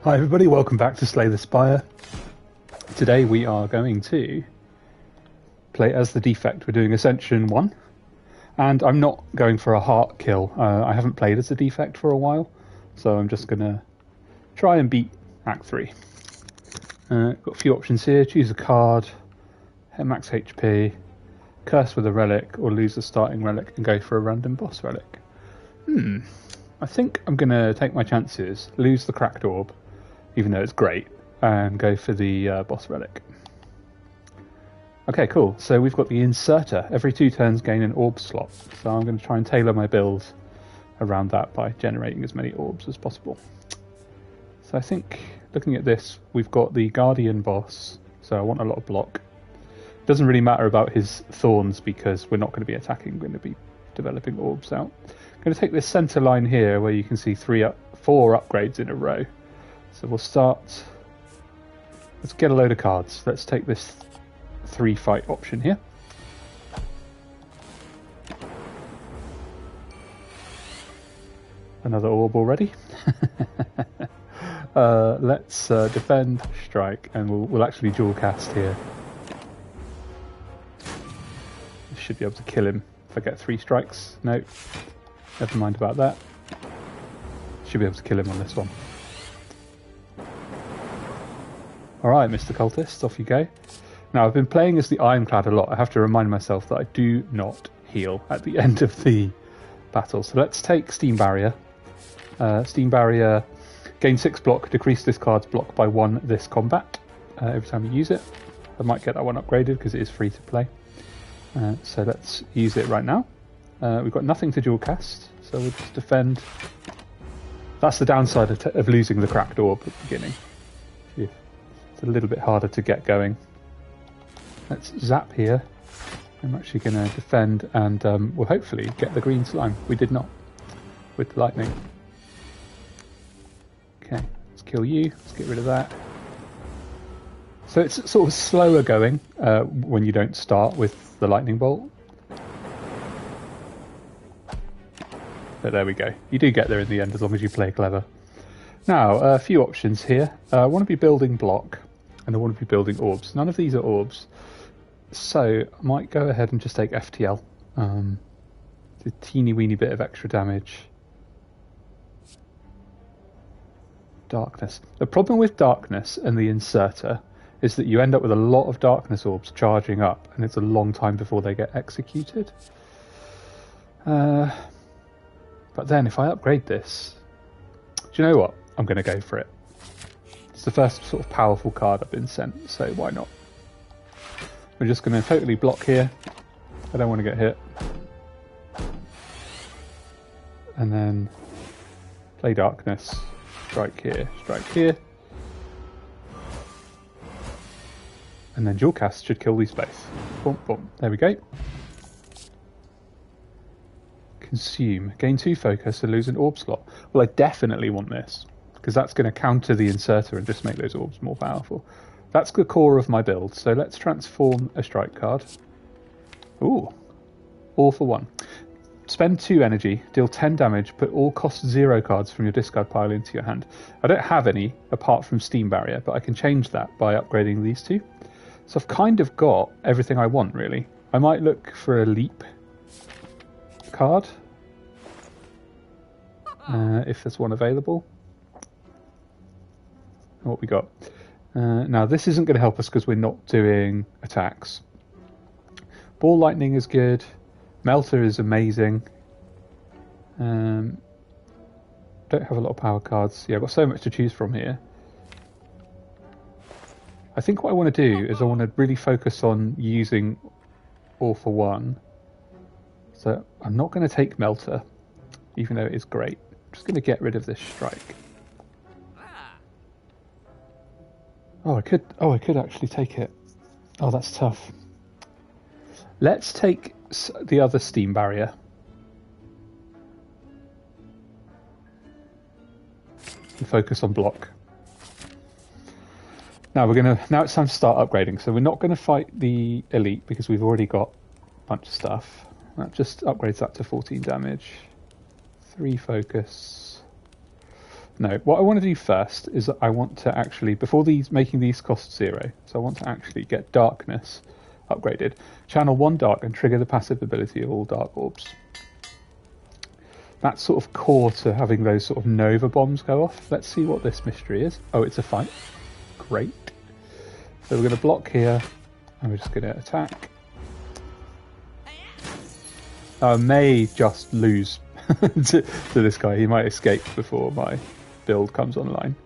Hi everybody, welcome back to Slay the Spire. Today we are going to play as the Defect. We're doing Ascension 1, and I'm not going for a heart kill. I haven't played as the Defect for a while, so I'm just going to try and beat Act 3. Got a few options here. Choose a card, max HP, curse with a relic, or lose the starting relic and go for a random boss relic. I think I'm going to take my chances, lose the cracked orb, even though it's great, and go for the boss relic. Okay, cool. So we've got the inserter. Every 2 turns gain an orb slot. So I'm going to try and tailor my build around that by generating as many orbs as possible. So I think, looking at this, we've got the Guardian boss, so I want a lot of block. It doesn't really matter about his thorns because we're not going to be attacking, we're going to be developing orbs out. I'm going to take this center line here where you can see 4 upgrades in a row. So we'll start, let's get a load of cards. Let's take this 3 fight option here. Another orb already. Let's defend, strike, and we'll actually dual cast here. Should be able to kill him if I get 3 strikes. No, never mind about that. Should be able to kill him on this one. Alright, Mr. Cultist, off you go. Now, I've been playing as the Ironclad a lot. I have to remind myself that I do not heal at the end of the battle. So let's take Steam Barrier. Steam Barrier, gain 6 block, decrease this card's block by 1 this combat every time you use it. I might get that one upgraded because it is free to play. So let's use it right now. We've got nothing to dual cast, so we'll just defend. That's the downside of losing the cracked orb at the beginning. It's a little bit harder to get going. Let's zap here. I'm actually going to defend and we'll hopefully get the green slime. We did not with the lightning. Okay, let's kill you. Let's get rid of that. So it's sort of slower going when you don't start with the lightning bolt. But there we go. You do get there in the end as long as you play clever. Now, a few options here. I want to be building block and I want to be building orbs. None of these are orbs. So I might go ahead and just take FTL. It's a teeny weeny bit of extra damage. Darkness. The problem with darkness and the inserter is that you end up with a lot of darkness orbs charging up and it's a long time before they get executed. But then if I upgrade this, do you know what? I'm going to go for it. It's the first sort of powerful card I've been sent, so why not? We're just going to totally block here. I don't want to get hit. And then play darkness. Strike here, strike here. And then dual cast should kill these both. Boom, boom. There we go. Consume. Gain 2 focus and lose an orb slot. Well, I definitely want this, because that's going to counter the inserter and just make those orbs more powerful. That's the core of my build, so let's transform a strike card. Ooh. All for 1. Spend 2 energy, deal 10 damage, put all cost 0 cards from your discard pile into your hand. I don't have any, apart from Steam Barrier, but I can change that by upgrading these 2. So I've kind of got everything I want, really. I might look for a leap card, if there's one available. What we got? Now this isn't going to help us because we're not doing attacks. Ball lightning is good. Melter is amazing. Don't have a lot of power cards. Yeah, I've got so much to choose from here. I think what I want to do is I want to really focus on using All for One. So I'm not going to take Melter, even though it is great. I'm just going to get rid of this strike. Oh, I could actually take it. Oh, that's tough. Let's take the other Steam Barrier. And focus on block. Now it's time to start upgrading. So we're not going to fight the elite because we've already got a bunch of stuff. That just upgrades that to 14 damage. 3 focus. No, what I want to do first is I want to actually, before making these cost 0, so I want to actually get darkness upgraded. Channel 1 dark and trigger the passive ability of all dark orbs. That's sort of core to having those sort of Nova bombs go off. Let's see what this mystery is. Oh, it's a fight. Great. So we're going to block here, and we're just going to attack. I may just lose to this guy. He might escape before my build comes online.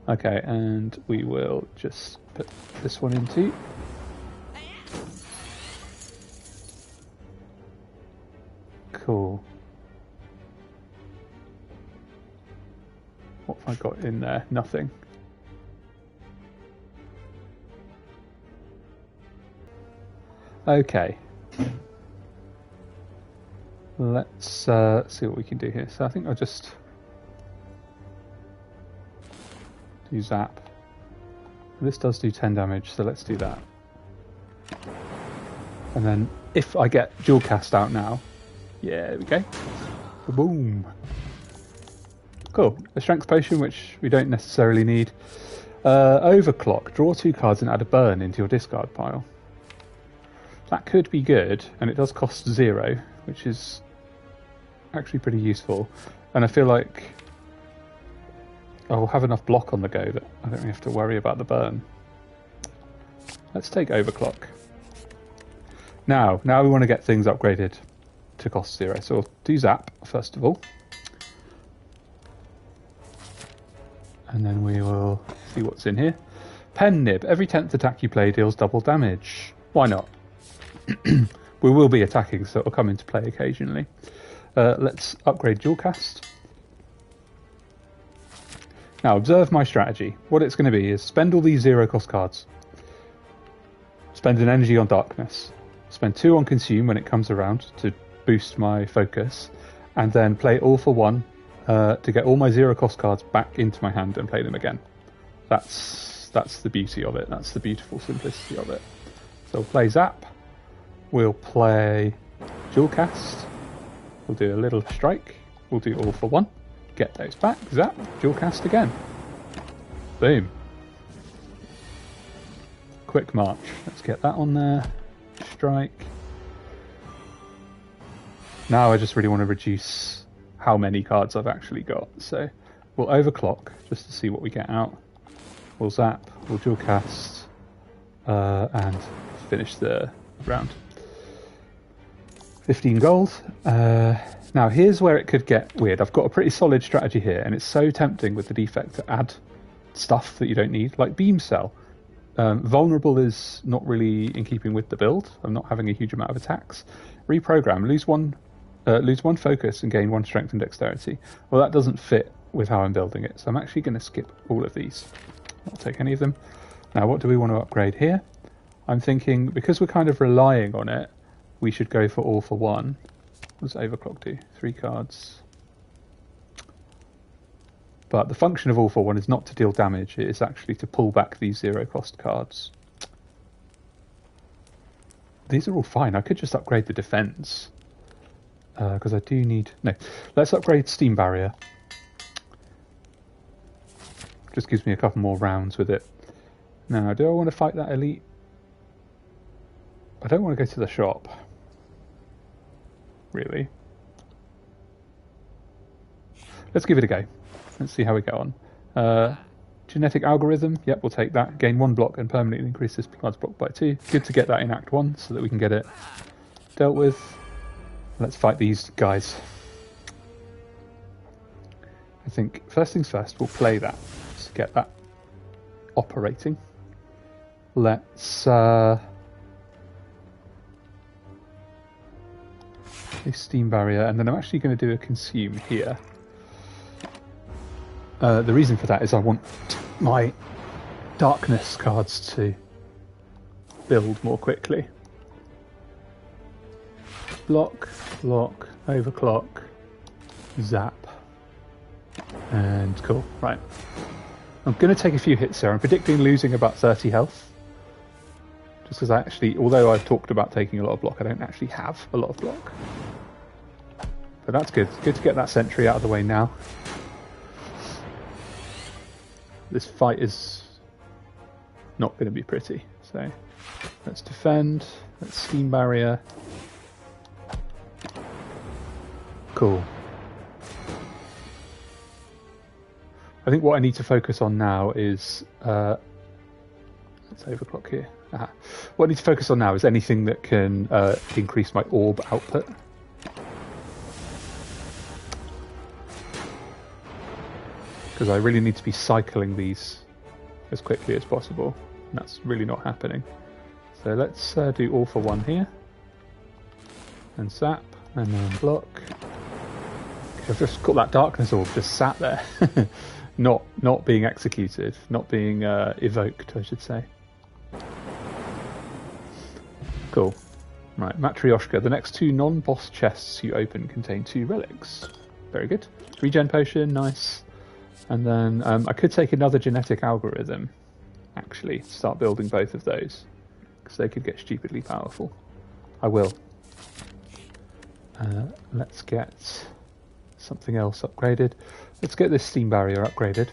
Okay, and we will just put this one in too. Cool. What have I got in there? Nothing. Okay. Let's see what we can do here. So I think I'll just do zap. This does do 10 damage, so let's do that. And then if I get dual cast out now, yeah, there we go. Boom. Cool. A strength potion, which we don't necessarily need. Overclock. Draw 2 cards and add a burn into your discard pile. That could be good, and it does cost 0, which is actually pretty useful. And I feel like I'll have enough block on the go that I don't really have to worry about the burn. Let's take Overclock. Now we want to get things upgraded to cost 0. So we'll do Zap, first of all. And then we will see what's in here. Pen Nib. Every 10th attack you play deals double damage. Why not? We will be attacking, so it'll come into play occasionally. Let's upgrade Dual Cast. Now, observe my strategy. What it's going to be is spend all these 0 cost cards. Spend an energy on Darkness. Spend 2 on Consume when it comes around to boost my focus. And then play all for 1 to get all my 0 cost cards back into my hand and play them again. That's the beauty of it. That's the beautiful simplicity of it. So we'll play Zap. We'll play Dual Cast. We'll do a little strike. We'll do all for 1. Get those back. Zap. Dual Cast again. Boom. Quick March. Let's get that on there. Strike. Now I just really want to reduce how many cards I've actually got. So we'll overclock just to see what we get out. We'll zap. We'll Dual Cast. And finish the round. 15 gold. Now here's where it could get weird. I've got a pretty solid strategy here, and it's so tempting with the defect to add stuff that you don't need, like Beam Cell. Vulnerable is not really in keeping with the build. I'm not having a huge amount of attacks. Reprogram, lose one focus and gain 1 strength and dexterity. Well, that doesn't fit with how I'm building it, so I'm actually going to skip all of these. I'll take any of them. Now, what do we want to upgrade here? I'm thinking, because we're kind of relying on it, we should go for all for 1. What does Overclock do? 3 cards. But the function of all for 1 is not to deal damage, it is actually to pull back these 0 cost cards. These are all fine. I could just upgrade the defense. Because I do need... No, let's upgrade Steam Barrier. Just gives me a couple more rounds with it. Now, do I want to fight that elite? I don't want to go to the shop. Really. Let's give it a go. Let's see how we get on. Genetic Algorithm. Yep, we'll take that. Gain 1 block and permanently increase this card's block by 2. Good to get that in Act 1 so that we can get it dealt with. Let's fight these guys. I think first things first, we'll play that. Just get that operating. Let's do Steam Barrier, and then I'm actually going to do a Consume here. The reason for that is I want my Darkness cards to build more quickly. Block, block, overclock, zap, and cool. Right. I'm going to take a few hits here. I'm predicting losing about 30 health. Just because I actually, although I've talked about taking a lot of block, I don't actually have a lot of block. But that's good. It's good to get that sentry out of the way now. This fight is not going to be pretty. So let's defend. Let's steam barrier. Cool. I think what I need to focus on now is... let's overclock here. Aha. What I need to focus on now is anything that can increase my orb output. Because I really need to be cycling these as quickly as possible. And that's really not happening. So let's do all for one here. And zap. And then block. I've just got that darkness orb just sat there. not being executed. Not being evoked, I should say. Cool. Right, Matryoshka. The next 2 non-boss chests you open contain 2 relics. Very good. Regen potion, nice. And then I could take another genetic algorithm, actually, start building both of those, because they could get stupidly powerful. I will. Let's get something else upgraded. Let's get this steam barrier upgraded.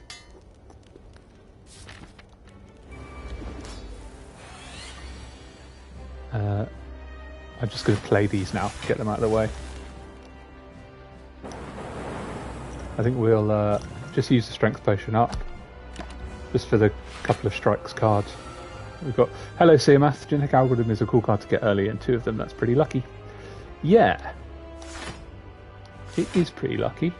I'm just going to play these now, get them out of the way. I think we'll just use the strength potion up, just for the couple of strikes cards. We've got Hello Seamath, genetic algorithm is a cool card to get early, and 2 of them, that's pretty lucky. Yeah, it is pretty lucky.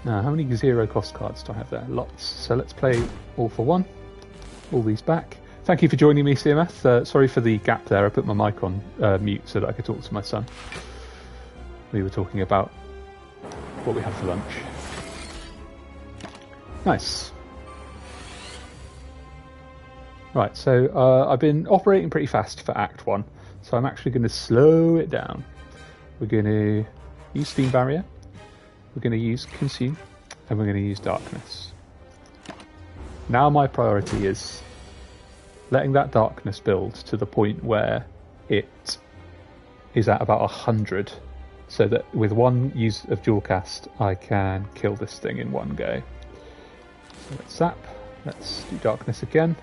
Now, how many 0 cost cards do I have there? Lots. So let's play all for one. All these back. Thank you for joining me, CMF. Sorry for the gap there. I put my mic on mute so that I could talk to my son. We were talking about what we had for lunch. Nice. Right, so I've been operating pretty fast for Act 1, so I'm actually going to slow it down. We're going to use Steam Barrier, we're going to use Consume, and we're going to use Darkness. Now my priority is letting that darkness build to the point where it is at about 100, so that with one use of dual cast I can kill this thing in one go. So let's zap, let's do darkness again.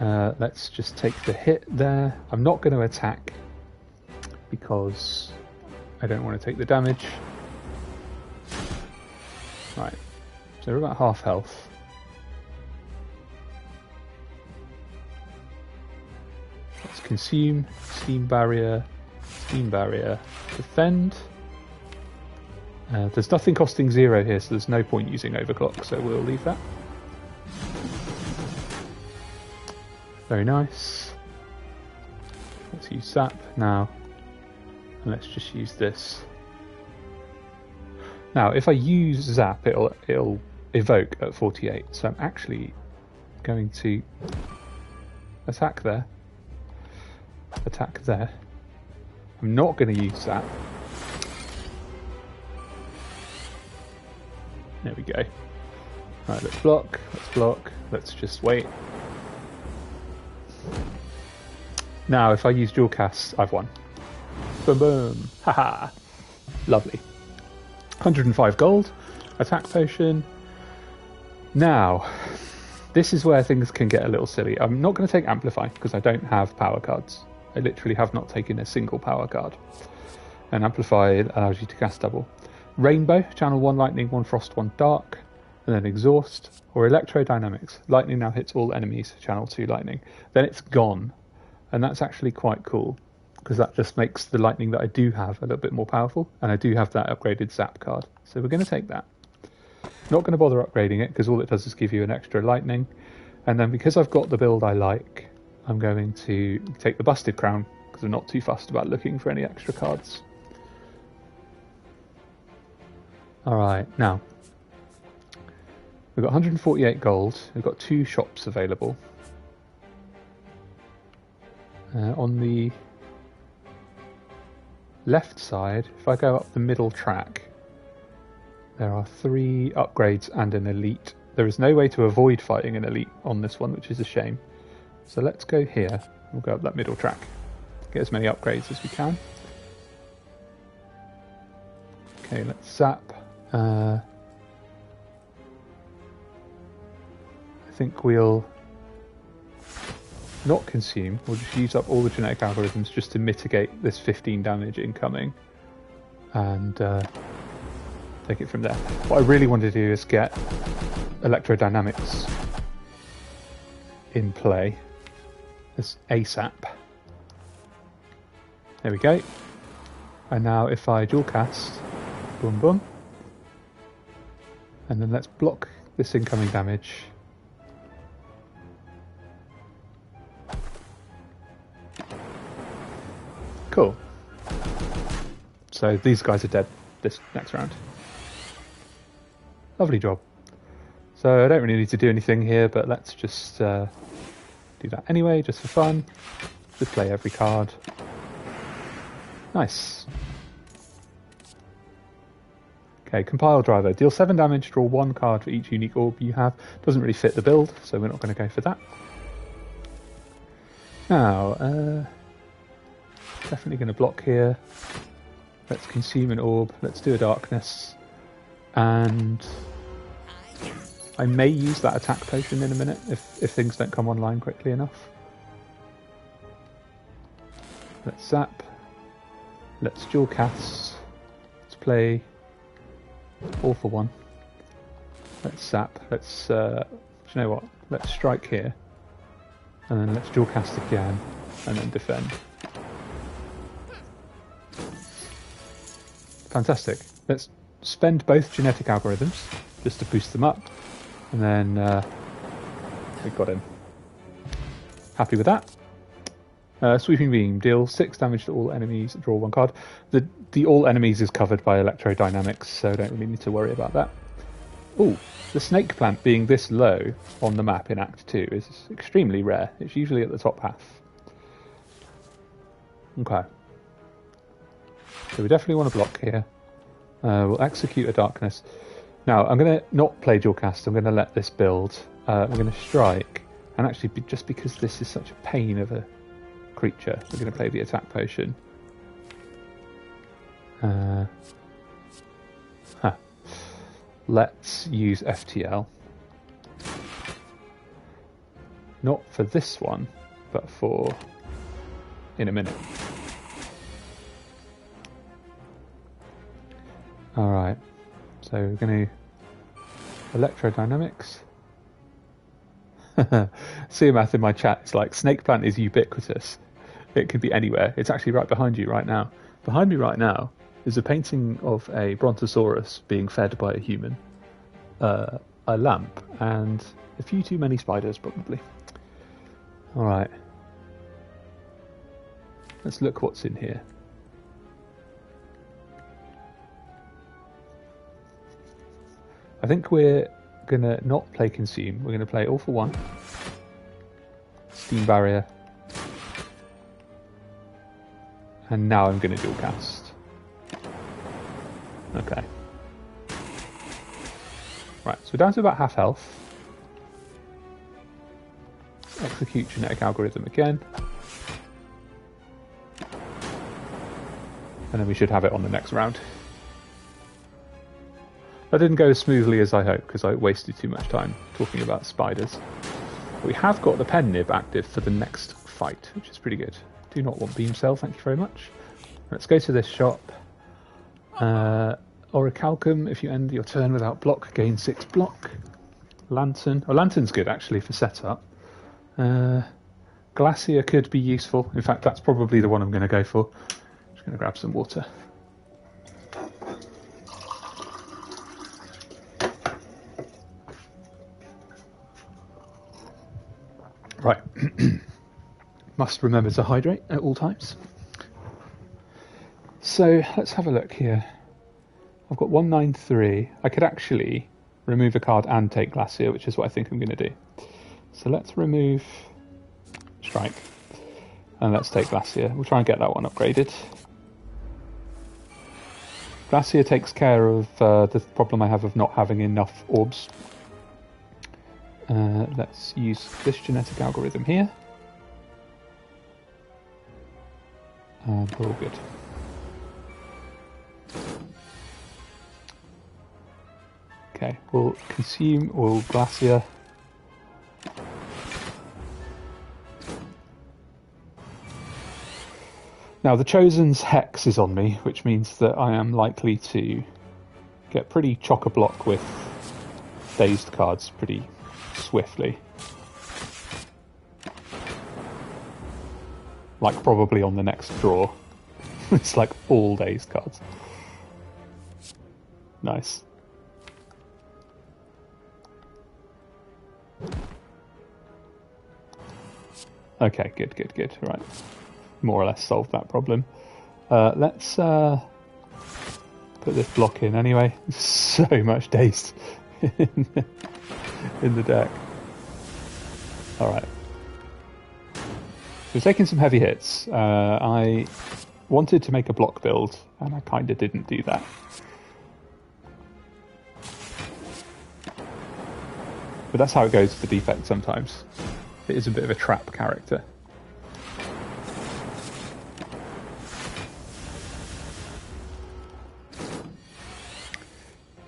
Let's just take the hit there. I'm not going to attack because I don't want to take the damage. Right, so we're about half health. Let's consume, steam barrier, defend. There's nothing costing 0 here, so there's no point using overclock, so we'll leave that. Very nice. Let's use zap now, and let's just use this. Now, if I use zap, it'll evoke at 48. So I'm actually going to attack there. Attack there. I'm not going to use zap. There we go. Right, let's block. Let's block. Let's just wait. Now, if I use dual cast, I've won. Boom, boom. Haha. Lovely. 105 gold. Attack potion. Now, this is where things can get a little silly. I'm not going to take Amplify because I don't have power cards. I literally have not taken a single power card. And Amplify allows you to cast double. Rainbow, channel 1 lightning, 1 frost, 1 dark. And then Exhaust. Or Electrodynamics. Lightning now hits all enemies, channel 2 lightning. Then it's gone. And that's actually quite cool, because that just makes the lightning that I do have a little bit more powerful, and I do have that upgraded zap card. So we're going to take that. Not going to bother upgrading it, because all it does is give you an extra lightning. And then because I've got the build I like, I'm going to take the Busted Crown, because I'm not too fussed about looking for any extra cards. Alright, now, we've got 148 gold, we've got 2 shops available. On the left side, if I go up the middle track, there are 3 upgrades and an elite. There is no way to avoid fighting an elite on this one, which is a shame. So let's go here. We'll go up that middle track. Get as many upgrades as we can. Okay, let's zap. I think we'll not consume. We'll just use up all the genetic algorithms just to mitigate this 15 damage incoming. And take it from there. What I really want to do is get electrodynamics in play as ASAP. There we go. And now if I dual cast, boom boom, and then let's block this incoming damage. Cool. So these guys are dead this next round. Lovely job. So I don't really need to do anything here, but let's just do that anyway, just for fun. Just play every card. Nice. Okay, compile driver. Deal 7 damage, draw 1 card for each unique orb you have. Doesn't really fit the build, so we're not going to go for that. Now, definitely going to block here. Let's consume an orb. Let's do a darkness. And I may use that attack potion in a minute if things don't come online quickly enough. Let's zap. Let's dual cast. Let's play all for 1. Let's zap. Let's, do you know what? Let's strike here. And then let's dual cast again. And then defend. Fantastic. Let's spend both genetic algorithms just to boost them up. And then we got him. Happy with that. Sweeping beam. Deal 6 damage to all enemies. Draw 1 card. The all enemies is covered by electrodynamics, so don't really need to worry about that. Ooh, the snake plant being this low on the map in Act 2 is extremely rare. It's usually at the top half. Okay. So we definitely want to block here. We'll execute a darkness. Now, I'm going to not play dual cast. I'm going to let this build. I'm going to strike. And actually, just because this is such a pain of a creature, we're going to play the attack potion. Let's use FTL. Not for this one, but for in a minute. Alright, so we're going to electrodynamics. See a math in my chat, it's like snake plant is ubiquitous. It could be anywhere. It's actually right behind you right now. Behind me right now is a painting of a brontosaurus being fed by a human, a lamp, and a few too many spiders probably. Alright. Let's look what's in here. I think we're going to not play Consume. We're going to play All for One. Steam Barrier. And now I'm going to dual cast. Okay. Right, so we're down to about half health. Execute Genetic Algorithm again. And then we should have it on the next round. That didn't go as smoothly as I hoped because I wasted too much time talking about spiders. But we have got the pen nib active for the next fight, which is pretty good. Do not want beam cell, thank you very much. Let's go to this shop. Orichalcum, if you end your turn without block, gain 6 block. Lantern. Oh, Lantern's good actually for setup. Glacier could be useful. In fact, that's probably the one I'm going to go for. Just going to grab some water. Right. Must remember to hydrate at all times. So let's have a look here. I've got 193. I could actually remove a card and take Glacier, which is what I think I'm going to do. So let's remove Strike. And let's take Glacier. We'll try and get that one upgraded. Glacier takes care of the problem I have of not having enough orbs. Let's use this genetic algorithm here. And we're all good. Okay, we'll consume, we'll glacier. Now the Chosen's Hex is on me, which means that I am likely to get pretty chock-a-block with dazed cards pretty swiftly. Like probably on the next draw. It's like all dazed cards. Nice. Okay, good. Right. More or less solved that problem. Let's put this block in anyway. So much dazed in the deck. Alright. So we're taking some heavy hits. I wanted to make a block build, and I kind of didn't do that. But that's how it goes for Defect sometimes. It is a bit of a trap character.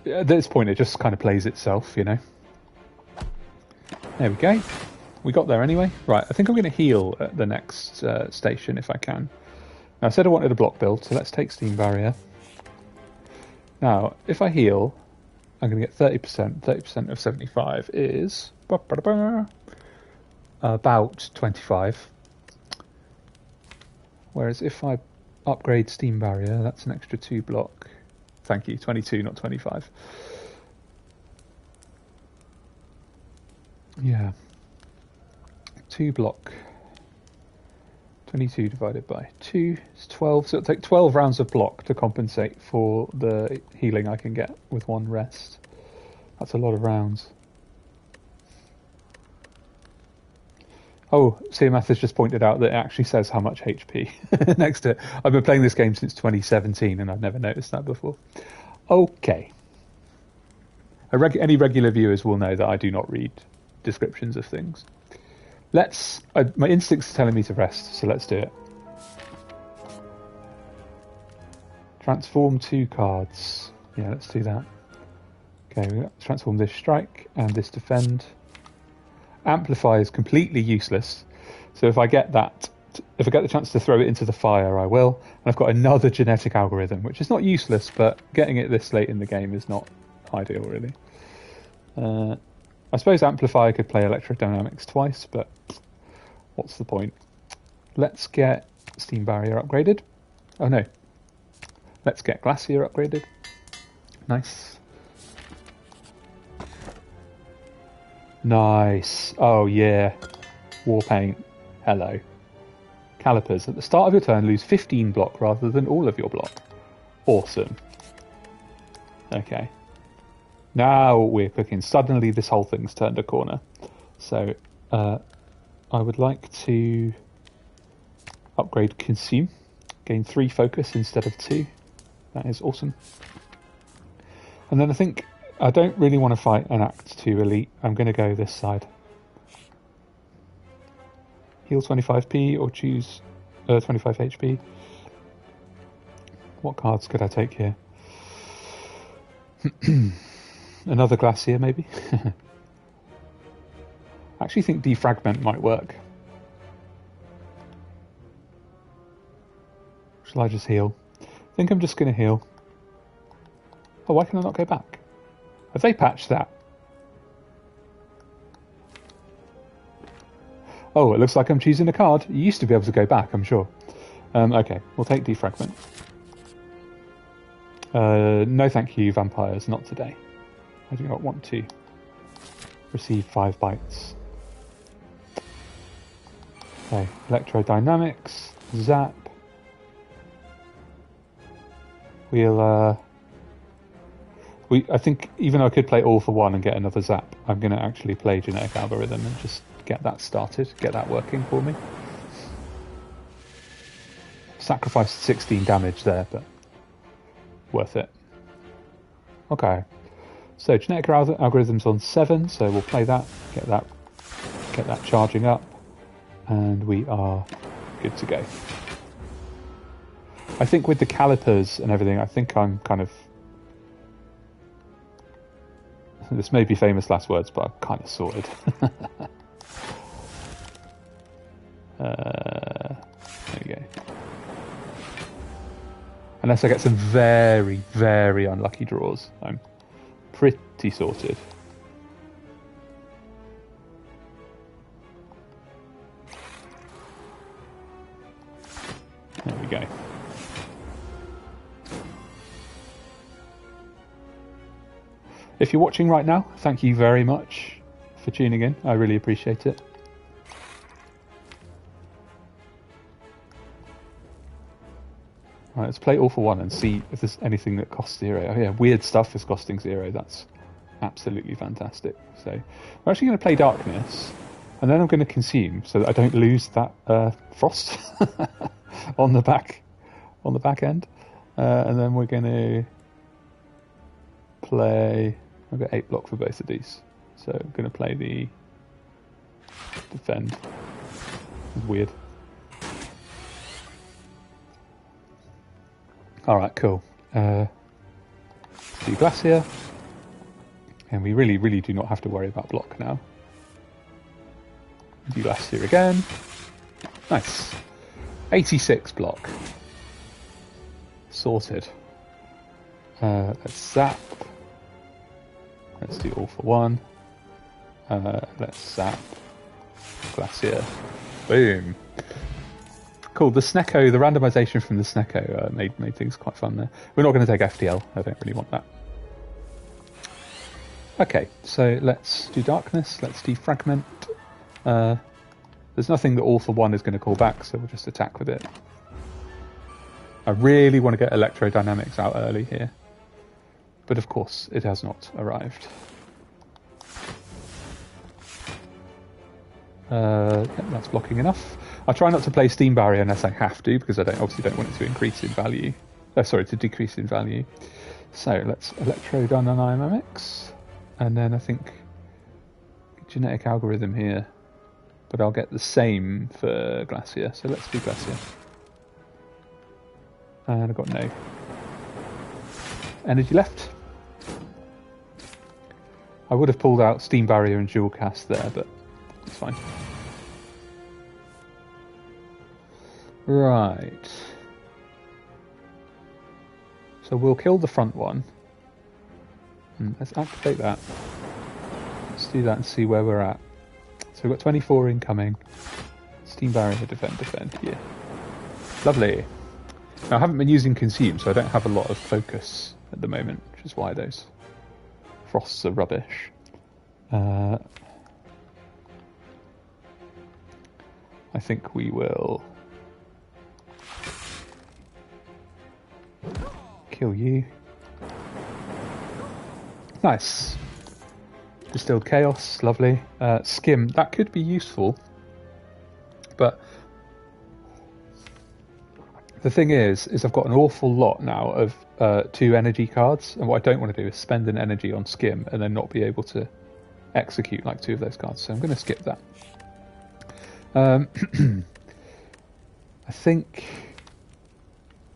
At this point, it just kind of plays itself, you know. There we go. We got there anyway. Right, I think I'm going to heal at the next station if I can. Now, I said I wanted a block build, so let's take Steam Barrier. Now, if I heal, I'm going to get 30%. 30% of 75 is about 25. Whereas if I upgrade Steam Barrier, that's an extra 2 block. Thank you, 22, not 25. Yeah. 2 block. 22 divided by 2 is 12. So it'll take 12 rounds of block to compensate for the healing I can get with 1 rest. That's a lot of rounds. Oh, CMath has just pointed out that it actually says how much HP next to it. I've been playing this game since 2017 and I've never noticed that before. Okay. Any regular viewers will know that I do not read descriptions of things. My instincts are telling me to rest, so let's do it. Transform 2 cards. Yeah, let's do that. Okay, let's transform this strike and this defend. Amplify is completely useless, so if I get the chance to throw it into the fire, I will. And I've got another genetic algorithm, which is not useless, but getting it this late in the game is not ideal, really. I suppose Amplify could play Electrodynamics twice, but what's the point? Let's get Steam Barrier upgraded. Oh no. Let's get Glacier upgraded. Nice. Nice. Oh yeah. Warpaint. Hello. Calipers. At the start of your turn, lose 15 block rather than all of your block. Awesome. Okay. Now we're cooking. Suddenly this whole thing's turned a corner. So I would like to upgrade Consume. Gain 3 focus instead of 2. That is awesome. And then I think I don't really want to fight an Act 2 Elite. I'm going to go this side. Heal 25p or choose 25 HP. What cards could I take here? Another Glacier, maybe? I actually think Defragment might work. Shall I just heal? I think I'm just going to heal. Oh, why can I not go back? Have they patched that? Oh, it looks like I'm choosing a card. You used to be able to go back, I'm sure. Okay, we'll take Defragment. No thank you, vampires, not today. I do not want to receive 5 bites. Okay, Electrodynamics, Zap. I think even though I could play All for 1 and get another Zap, I'm going to actually play Genetic Algorithm and just get that started, get that working for me. Sacrificed 16 damage there, but worth it. Okay, so Genetic Algorithm's on 7, so we'll play that, get that charging up, and we are good to go. I think with the calipers and everything, I think I'm kind of... This may be famous last words, but I'm kind of sorted. There we go. Unless I get some very, very unlucky draws, I'm pretty sorted. There we go. If you're watching right now, thank you very much for tuning in. I really appreciate it. Right, let's play all for one and see if there's anything that costs 0. Oh yeah, weird stuff is costing 0. That's absolutely fantastic. So we're actually going to play Darkness, and then I'm going to consume so that I don't lose that frost on the back end. And then we're going to play... I've got 8 block for both of these, so I'm going to play the Defend. It's weird. Alright, cool. Let's do Glacier. And we really, really do not have to worry about block now. Do Glacier again. Nice. 86 block. Sorted. Let's zap. Let's do all for one. Let's zap. Glacier. Boom. Cool. The Snecko, the randomization from the Snecko made things quite fun there. We're not going to take FTL. I don't really want that. Okay, so let's do Darkness. Let's defragment. There's nothing that all for one is going to call back, so we'll just attack with it. I really want to get Electrodynamics out early here. But of course, it has not arrived. That's blocking enough. I'll try not to play Steam Barrier unless I have to, because I obviously don't want it to increase in value. Sorry, to decrease in value. So let's Electrodynamics. And then I think Genetic Algorithm here. But I'll get the same for Glacier. So let's do Glacier. And I've got no energy left. I would have pulled out Steam Barrier and Dual Cast there, but it's fine. Right. So we'll kill the front one. Let's activate that. Let's do that and see where we're at. So we've got 24 incoming. Steam Barrier, defend, yeah. Lovely. Now I haven't been using Consume, so I don't have a lot of focus at the moment, which is why those frosts are rubbish. I think we will kill you. Nice. Distilled Chaos, lovely. Skim, that could be useful, but the thing is I've got an awful lot now of 2 energy cards, and what I don't want to do is spend an energy on Skim and then not be able to execute like 2 of those cards, so I'm going to skip that. I think,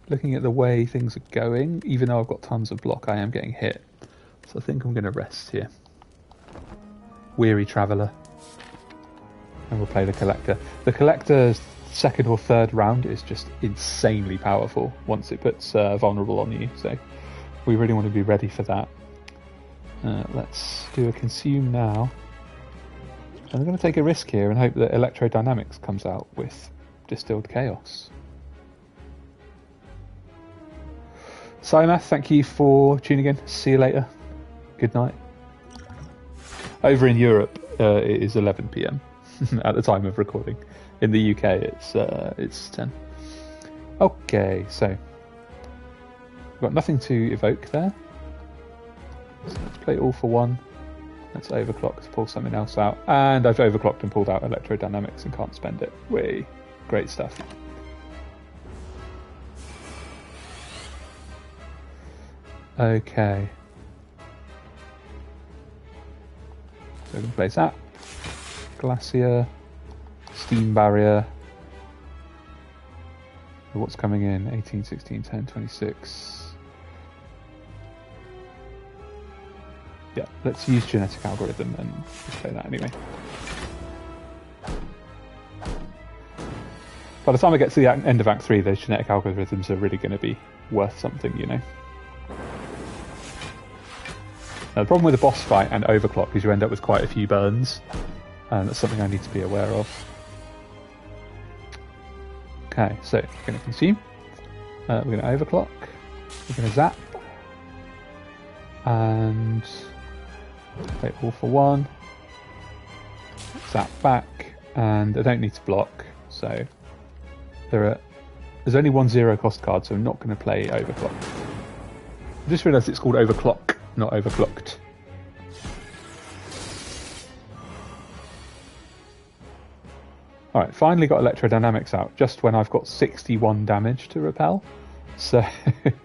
looking at the way things are going, even though I've got tons of block, I am getting hit, so I think I'm going to rest here. Weary Traveller. And we'll play the Collector. The Collector's second or third round is just insanely powerful once it puts vulnerable on you, so we really want to be ready for that. Let's do a Consume now. And I'm going to take a risk here and hope that Electrodynamics comes out with Distilled Chaos. Simath, thank you for tuning in. See you later. Good night. Over in Europe, it is 11 PM at the time of recording. In the UK, it's 10. Okay, so we've got nothing to evoke there. So let's play all for one. Let's overclock to pull something else out. And I've overclocked and pulled out Electrodynamics and can't spend it. Whee! Great stuff. Okay. So we can play Zap, Glacier, Steam Barrier. What's coming in? 18, 16, 10, 26. Yeah, let's use genetic algorithm and just play that anyway. By the time I get to the end of Act 3, those genetic algorithms are really going to be worth something, you know. Now, the problem with a boss fight and overclock is you end up with quite a few burns, and that's something I need to be aware of. Okay, so we're going to consume, we're going to overclock, we're going to zap, and play all for one, zap back, and I don't need to block, so there's only one 0 cost card, so I'm not going to play overclock. I just realised it's called overclock, not overclocked. Alright, finally got electrodynamics out, just when I've got 61 damage to repel. So it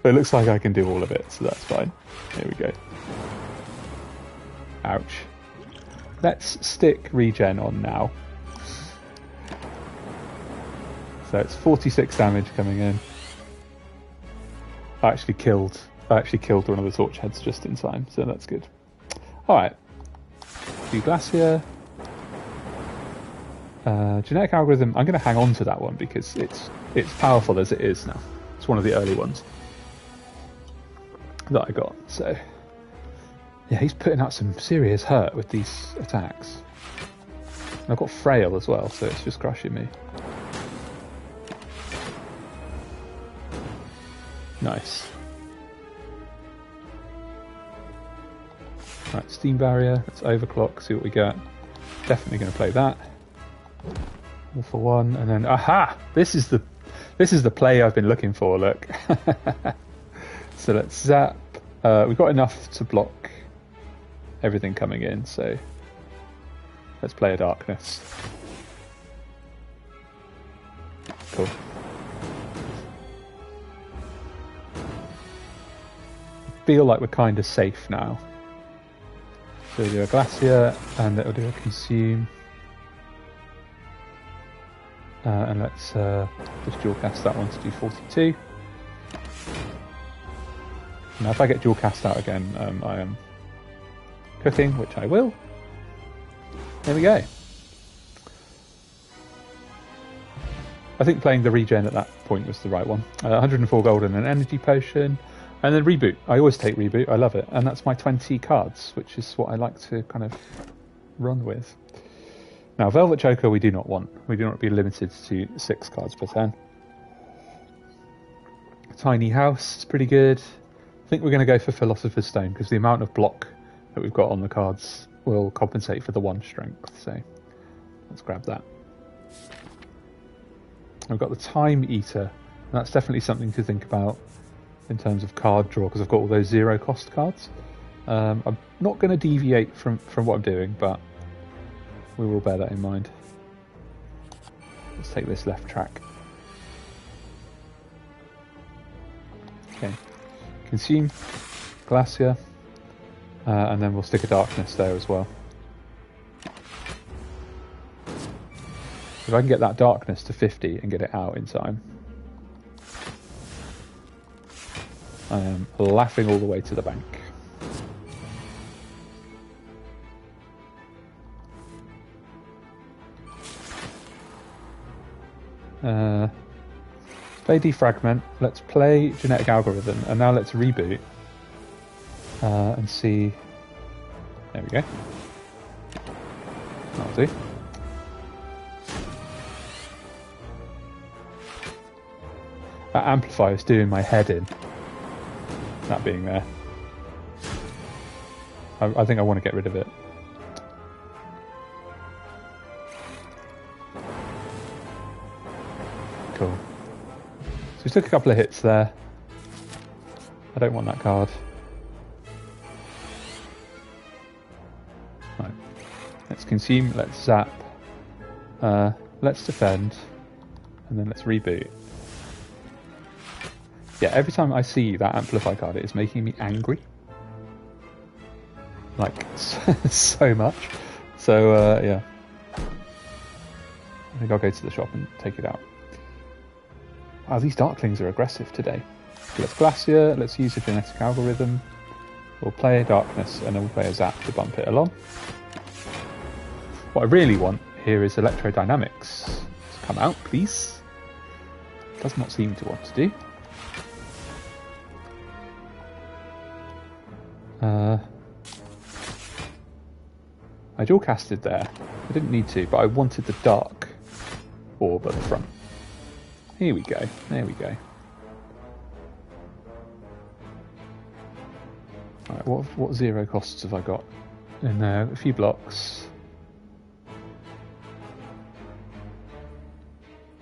looks like I can do all of it, so that's fine. Here we go. Ouch. Let's stick regen on now. So it's 46 damage coming in. I actually killed one of the torch heads just in time, so that's good. Alright. Do Glacier. Genetic algorithm, I'm going to hang on to that one because it's powerful as it is now. It's one of the early ones that I got. So yeah, he's putting out some serious hurt with these attacks. And I've got frail as well, so it's just crushing me. Nice. Right, steam barrier. Let's overclock. See what we get. Definitely going to play that. All for one, and then aha! This is the play I've been looking for. Look. So let's zap. We've got enough to block everything coming in. So let's play a darkness. Cool. Feel like we're kind of safe now. So we'll do a Glacier, and it'll do a Consume. And let's just dual cast that one to do 42. Now if I get dual cast out again, I am cooking, which I will. There we go. I think playing the regen at that point was the right one. 104 gold and an energy potion. And then reboot. I always take reboot, I love it. And that's my 20 cards, which is what I like to kind of run with. Now, Velvet Choker we do not want. We do not be limited to 6 cards per turn. Tiny House is pretty good. I think we're going to go for Philosopher's Stone because the amount of block that we've got on the cards will compensate for the 1 strength. So let's grab that. I've got the Time Eater. And that's definitely something to think about in terms of card draw because I've got all those 0 cost cards. I'm not going to deviate from what I'm doing, but we will bear that in mind. Let's take this left track. Okay. Consume, Glacier, and then we'll stick a Darkness there as well. If I can get that Darkness to 50 and get it out in time, I am laughing all the way to the bank. Play Defragment, let's play Genetic Algorithm, and now let's reboot and see. There we go. That'll do. That amplifier is doing my head in, that being there. I think I want to get rid of it. Cool. So we took a couple of hits there. I don't want that card. Right. Let's consume, let's zap, let's defend, and then let's reboot. Yeah, every time I see that Amplify card, it is making me angry. Like, so much. So, yeah. I think I'll go to the shop and take it out. Oh, these Darklings are aggressive today. So let's Glacier, let's use a genetic algorithm. We'll play a Darkness and then we'll play a Zap to bump it along. What I really want here is Electrodynamics. Come out, please. Does not seem to want to do. I dual casted there. I didn't need to, but I wanted the dark orb at the front. Here we go. There we go. Alright, what 0 costs have I got? In there, a few blocks.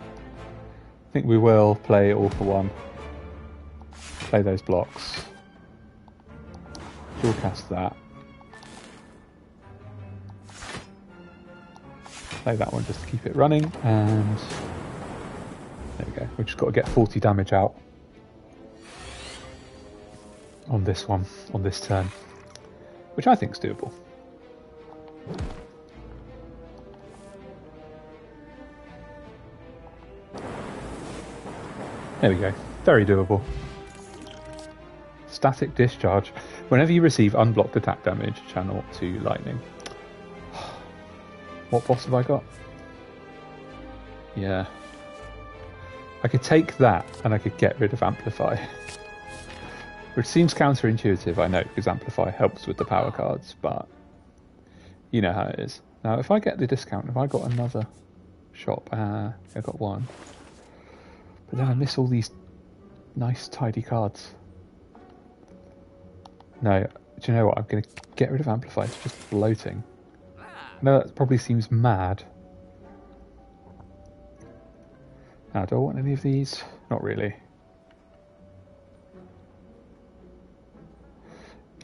I think we will play all for one. Play those blocks. Dual cast that. Play that one just to keep it running, and there we go. We've just got to get 40 damage out on this one, on this turn, which I think is doable. There we go. Very doable. Static Discharge. Whenever you receive unblocked attack damage, channel to lightning. What boss have I got? Yeah. I could take that and I could get rid of Amplify. Which seems counterintuitive, I know, because Amplify helps with the power cards, but you know how it is. Now, if I get the discount, have I got another shop? I got one. But then I miss all these nice, tidy cards. No, do you know what? I'm going to get rid of Amplify. It's just bloating. No, that probably seems mad. Now, do I want any of these? Not really.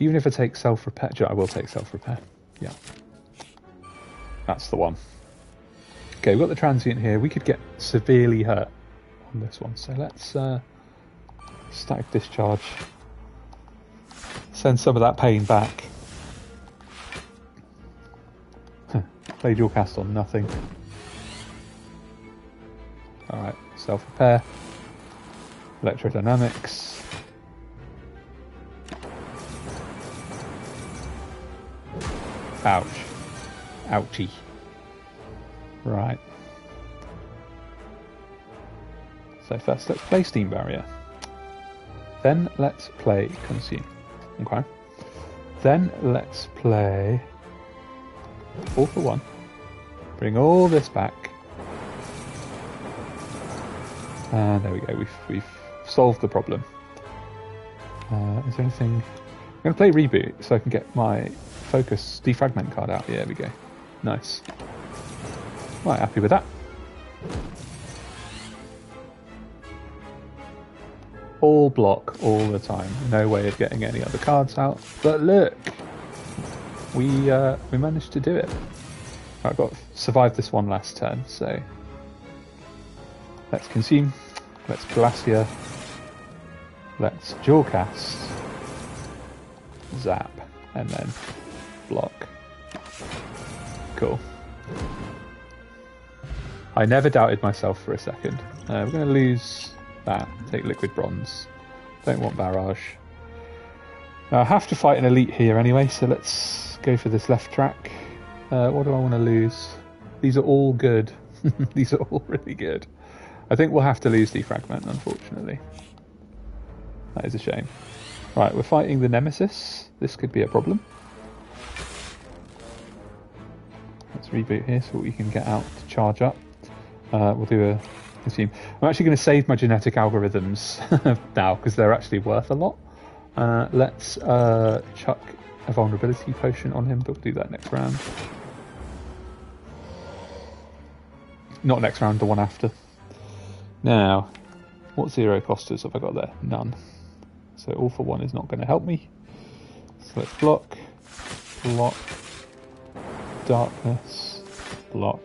Even if I take self-repair, I will take self-repair. Yeah. That's the one. Okay, we've got the transient here. We could get severely hurt on this one. So let's static discharge. Send some of that pain back. Play dual cast on nothing. Alright, self-repair. Electrodynamics. Ouch. Ouchie. Right. So first let's play Steam Barrier. Then let's play Consume. Okay. Then let's play all for one. Bring all this back. And there we go. We've solved the problem. Is there anything? I'm going to play Reboot so I can get my Focus Defragment card out. Yeah, there we go. Nice. Right, happy with that. All block all the time. No way of getting any other cards out. But look, we managed to do it. I've got survived this one last turn, so let's Consume, let's Glacier, let's Dual Cast, Zap, and then block. Cool. I never doubted myself for a second. We're going to lose that. Take Liquid Bronze. Don't want Barrage. Now I have to fight an elite here anyway, so let's go for this left track. What do I want to lose? These are all good. These are all really good. I think we'll have to lose Defragment, unfortunately. That is a shame. Right, we're fighting the Nemesis. This could be a problem. Let's reboot here so we can get out to charge up. We'll do a Consume. I'm actually going to save my genetic algorithms now because they're actually worth a lot. Let's chuck a vulnerability potion on him, but we'll do that next round. Not next round, the one after. Now, what 0 costers have I got there? None. So all for one is not going to help me. So let's block, block, darkness, block.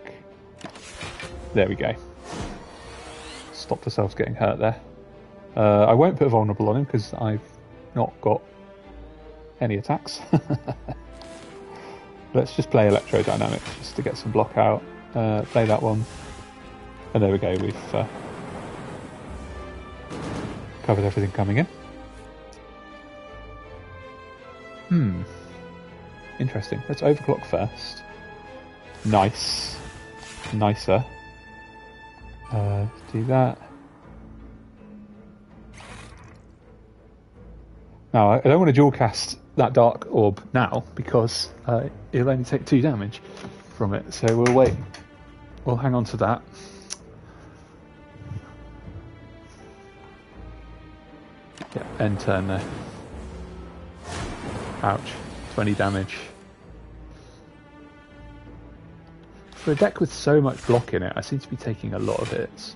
There we go. Stopped ourselves getting hurt there. I won't put a vulnerable on him because I've not got any attacks. Let's just play Electrodynamics just to get some block out. Play that one. And there we go, Covered everything coming in. Interesting. Let's overclock first. Nice. Nicer. Do that. Now, I don't want to dual cast that Dark Orb now, because it'll only take 2 damage from it, so we'll wait. We'll hang on to that. Yeah, end turn there. Ouch. 20 damage. For a deck with so much block in it, I seem to be taking a lot of hits.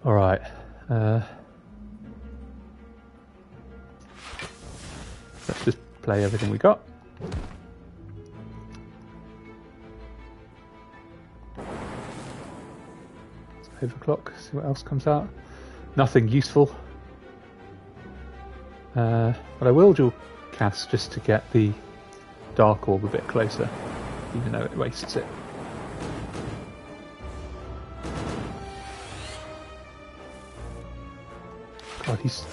Alright. Let's just play everything we got. Overclock, see what else comes out. Nothing useful. But I will dual cast just to get the Dark Orb a bit closer, even though it wastes it. God, he's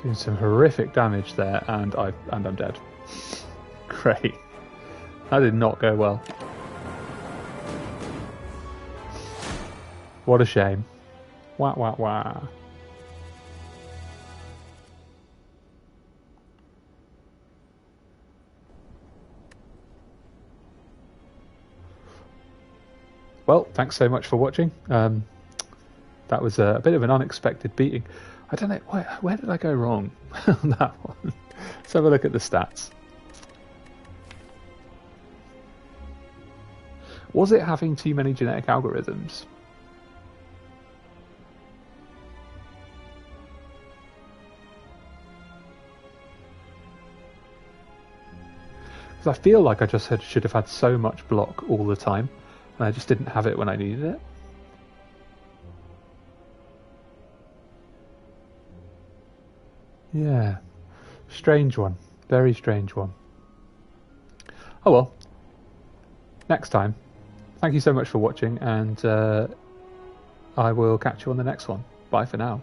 doing some horrific damage there, and I'm dead. Great. That did not go well. What a shame. Wah wah wah. Well, thanks so much for watching. That was a bit of an unexpected beating. I don't know, where did I go wrong on that one? Let's have a look at the stats. Was it having too many genetic algorithms? Because I feel like I just should have had so much block all the time, and I just didn't have it when I needed it. Yeah, strange one. Very strange one. Oh well, next time. Thank you so much for watching, and I will catch you on the next one. Bye for now.